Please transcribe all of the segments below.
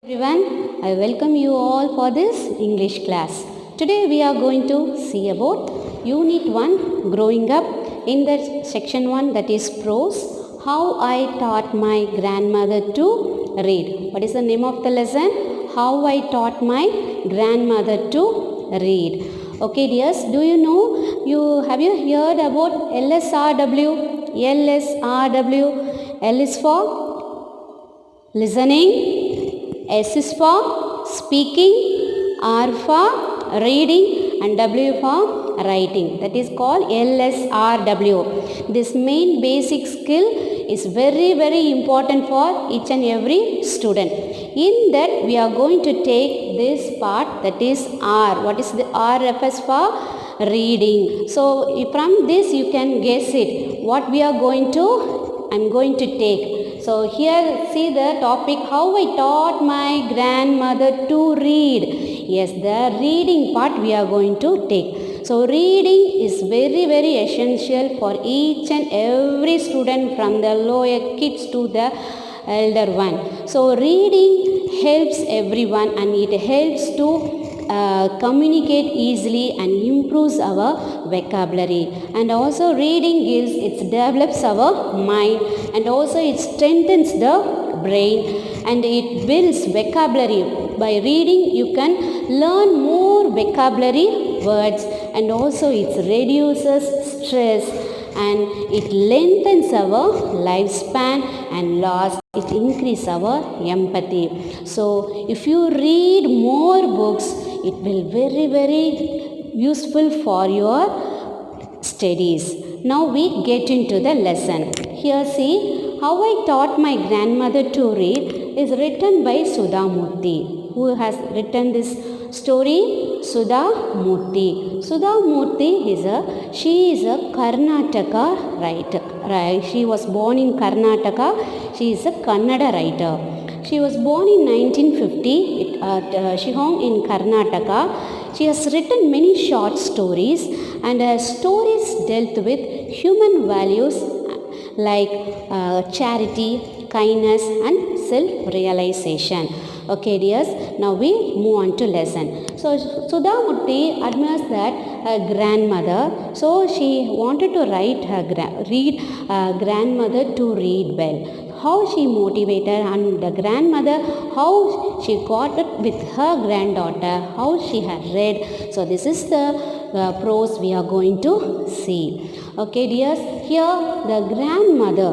Everyone, I welcome you all for this English class. Today we are going to see about Unit 1 Growing Up in the Section 1, that is Prose, How I Taught My Grandmother to Read. What is the name of the lesson? How I Taught My Grandmother to Read. Okay dears, do you know, have you heard about LSRW? LSRW. L is for listening, S is for speaking, R for reading, and W for writing. That is called LSRW. This main basic skill is very important for each and every student. In that we are going to take this part, that is R. What is the R refers for? Reading. So from this you can guess it. What we are going to, I am going to take. So here see the topic, how I taught my grandmother to read. Yes, the reading part we are going to take. So reading is very essential for each and every student, from the lower kids to the elder one. So reading helps everyone, and it helps to communicate easily and improves our vocabulary. And also reading develops our mind, and also it strengthens the brain, and it builds vocabulary. By reading you can learn more vocabulary words, and also it reduces stress, and it lengthens our lifespan, and last it increases our empathy. So if you read more books, it will very useful for your studies. Now we get into the lesson. Here see, How I Taught My Grandmother to Read is written by Sudha Murthy. Who has written this story? Sudha Murthy. Sudha Murthy she is a Karnataka writer. She was born in Karnataka. She is a Kannada writer. She was born in 1950 at Shillong in Karnataka. She has written many short stories, and her stories dealt with human values like charity, kindness, and self-realization. Okay dears, now we move on to lesson. So Sudha Murthy admires that her grandmother, so she wanted to read grandmother to read well. How she motivated, and the grandmother, how she got it with her granddaughter, how she had read. So this is the prose we are going to see. Okay dears, here the grandmother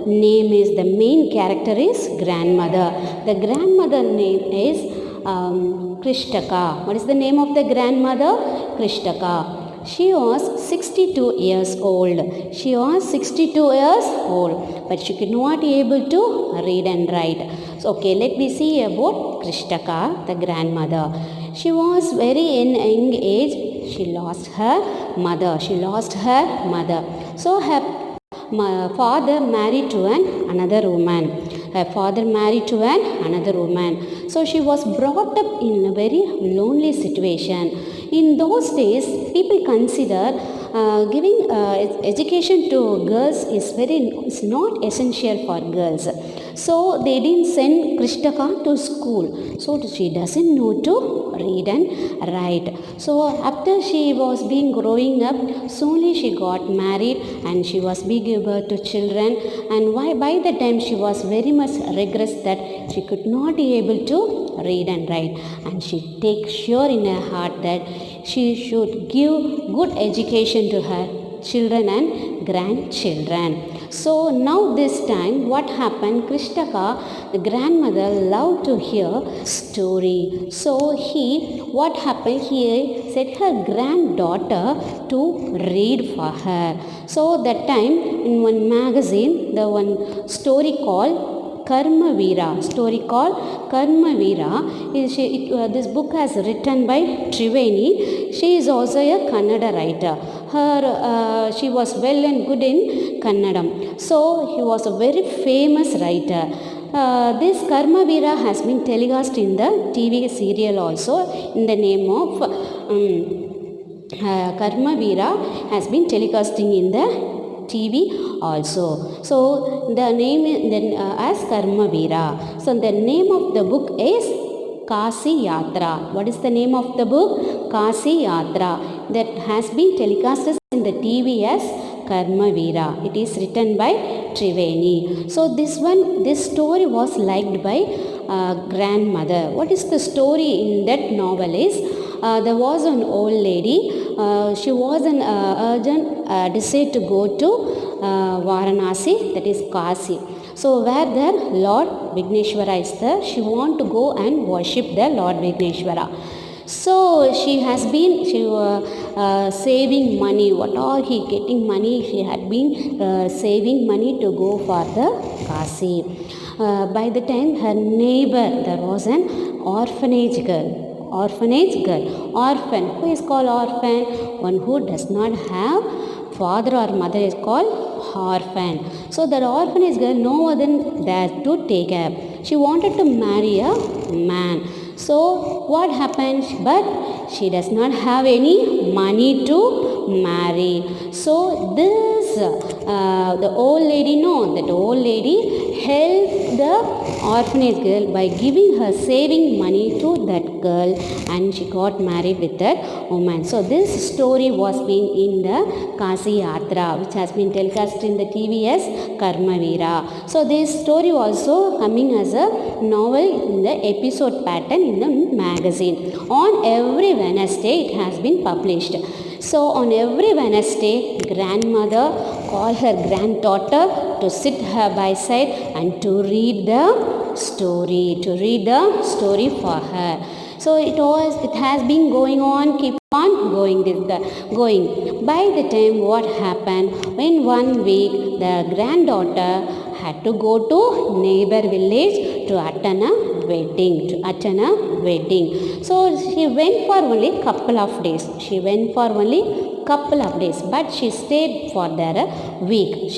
name is, the main character is grandmother. The grandmother name is Krishtaka. What is the name of the grandmother? Krishtaka. She was 62 years old. She was 62 years old, but she could not be able to read and write. So, okay, let me see about Krishtaka, the grandmother. She was very in young age. She lost her mother. So her father married to another woman. So she was brought up in a very lonely situation. In those days, people consider giving education to girls is not essential for girls. So they didn't send Krishtaka to school. So she doesn't know to read and write. So after she was growing up, slowly she got married, and she was giving birth to children. And by the time she was very much regrets that she could not be able to read and write, and she takes sure in her heart that she should give good education to her children and grandchildren. So now this time what happened, Krishtaka, the grandmother, loved to hear story. So what happened, he said her granddaughter to read for her. So that time in one magazine, the one story called Karmavira. This book has written by Triveni. She is also a Kannada writer. She was well and good in Kannadam. So he was a very famous writer. This Karmavira has been telecast in the TV serial also, in the name of Karmavira has been telecasting in the TV also. So the name is then as Karmavira. So the name of the book is Kasi Yatra. What is the name of the book? Kasi Yatra. That has been telecasted in the TV as Karmavira. It is written by Triveni. So this story was liked by grandmother. What is the story in that novel is there was an old lady. She was an urgent decided to go to Varanasi, that is Kasi. So where the Lord Vigneshwara is there, she want to go and worship the Lord Vigneshwara. So she has been saving money. What all he getting money? She had been saving money to go for the Kasi. By the time her neighbor, there was an orphanage girl. Orphan. Who is called orphan? One who does not have father or mother is called orphan. So the orphanage girl, no one there to take care. She wanted to marry a man. So what happened? But she does not have any money to marry. So this the old lady, that old lady helped the orphanage girl by giving her saving money to that girl, and she got married with that woman. So this story was being in the Kasi Yatra, which has been telecast in the TV as Karmavira. So this story also coming as a novel in the episode pattern in the magazine. On every Wednesday it has been published. So on every Wednesday, grandmother called her granddaughter to sit her by side and to read the story, for her. So it has been going on, keep on going. By the time what happened, when one week the granddaughter had to go to neighbor village to attend a wedding. So she went for only couple of days. But she stayed for there a week.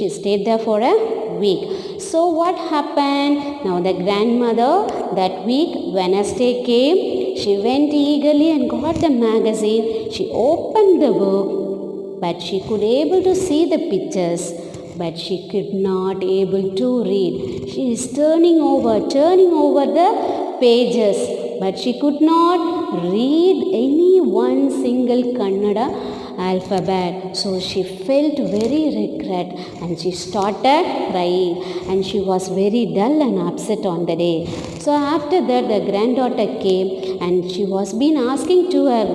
So what happened? Now the grandmother that week, Wednesday came, she went eagerly and got the magazine. She opened the book, but she could able to see the pictures, but she could not able to read. She is turning over the pages, but she could not read any one single Kannada alphabet. So she felt very regret and she started crying, and she was very dull and upset on the day. So after that the granddaughter came and she was been asking to her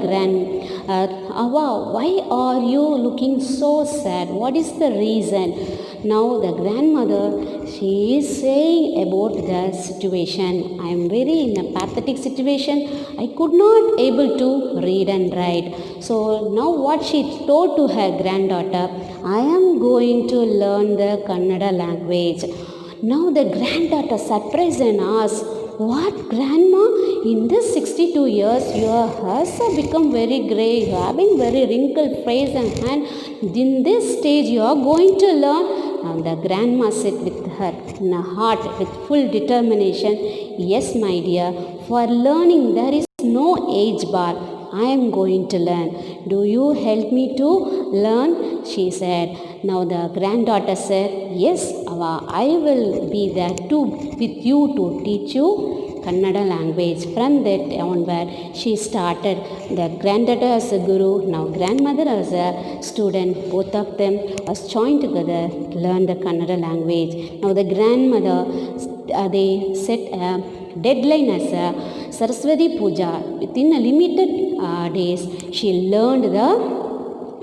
Awa, why are you looking so sad? What is the reason? Now the grandmother, she is saying about the situation. I am very in a pathetic situation. I could not able to read and write. So now what she told to her granddaughter, I am going to learn the Kannada language. Now the granddaughter surprised and asked, what, grandma? In this 62 years, your hair has become very grey. You have been very wrinkled face and hand. In this stage, you are going to learn. And the grandma said with her heart, with full determination, yes, my dear, for learning there is no age bar. I am going to learn. Do you help me to learn? She said. Now the granddaughter said, yes, Ava, I will be there too with you to teach you Kannada language. From that onward, she started. The granddaughter as a guru, now grandmother as a student. Both of them was joined together to learn the Kannada language. Now the grandmother, they set a deadline as a Saraswati Puja. Within a limited days, she learned the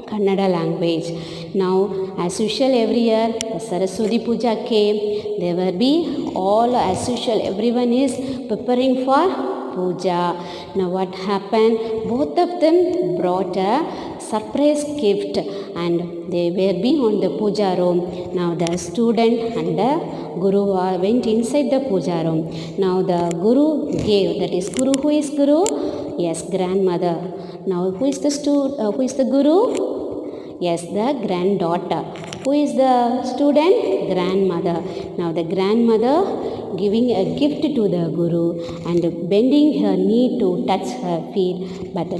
Kannada language. Now, as usual, every year the Saraswati Puja came. There will be all as usual. Everyone is preparing for puja. Now, what happened? Both of them brought a surprise gift, and they will be on the puja room. Now, the student and the guru went inside the puja room. Now, the guru gave. That is guru. Who is guru? Yes, grandmother. Now, who is the guru? Yes, the granddaughter. Who is the student? Grandmother. Now the grandmother giving a gift to the guru and bending her knee to touch her feet. But the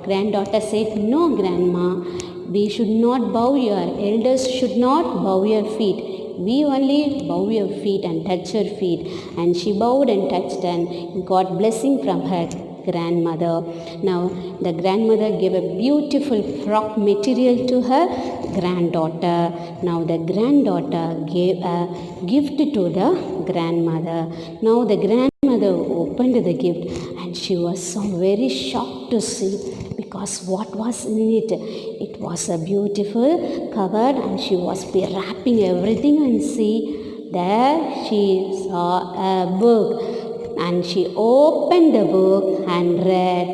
granddaughter said, no, grandma, We should not bow, your elders should not bow your feet. We only bow your feet and touch her feet. And she bowed and touched and got blessing from her grandmother. Now the grandmother gave a beautiful frock material to her granddaughter. Now the granddaughter gave a gift to the grandmother. Now the grandmother opened the gift and she was so very shocked to see, because what was in it? It was a beautiful cover, and she was wrapping everything, and see, there she saw a book, and she opened the book and read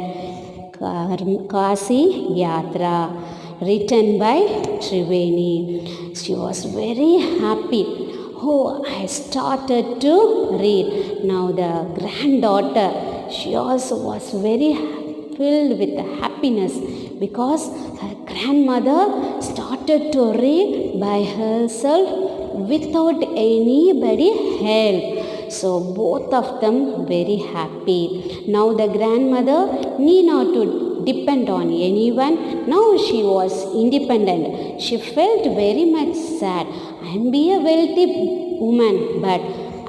Kasi Yatra, written by Triveni. She was very happy. Oh, I started to read. Now the granddaughter, she also was very filled with happiness, because her grandmother started to read by herself without anybody help. So both of them very happy. Now the grandmother need not to depend on anyone. Now she was independent. She felt very much sad. I am be a wealthy woman, but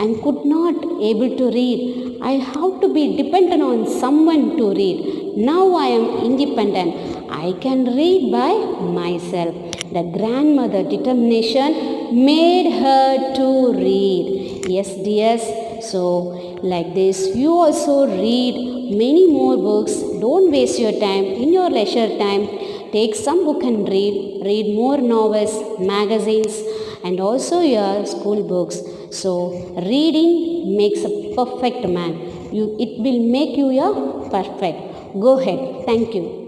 I could not able to read. I have to be dependent on someone to read. Now I am independent. I can read by myself. The grandmother determination made her to read. Yes, dears. So like this, you also read many more books. Don't waste your time. In your leisure time, take some book and read. Read more novels, magazines, and also your school books. So reading makes a perfect man. It will make you a perfect. Go ahead. Thank you.